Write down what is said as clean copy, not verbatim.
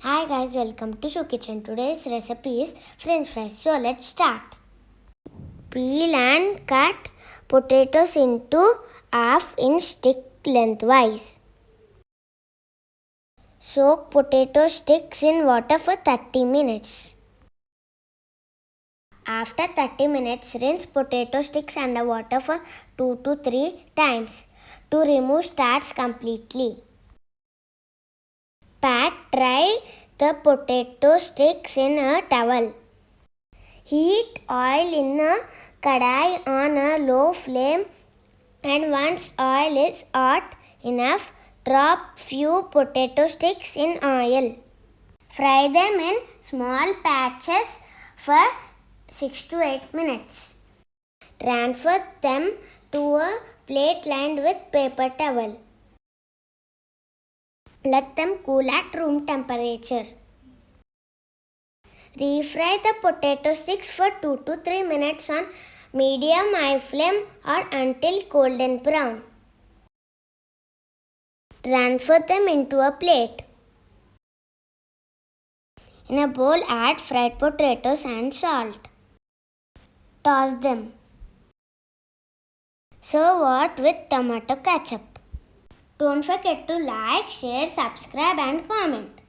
Hi guys, welcome to Show Kitchen. Today's recipe is French fries. So let's start. Peel and cut potatoes into half-inch stick lengthwise. Soak potato sticks in water for 30 minutes. After 30 minutes, rinse potato sticks under water for 2 to 3 times to remove starch completely. Pat dry the potato sticks in a towel. Heat oil in a kadai on a low flame, and once oil is hot enough, drop few potato sticks in oil. Fry them in small patches for 6 to 8 minutes. Transfer them to a plate lined with paper towel. Let them cool at room temperature. Refry the potato sticks for 2 to 3 minutes on medium high flame or until golden brown. Transfer them into a plate. In a bowl, add fried potatoes and salt. Toss them. Serve hot with tomato ketchup. Don't forget to like, share, subscribe and comment.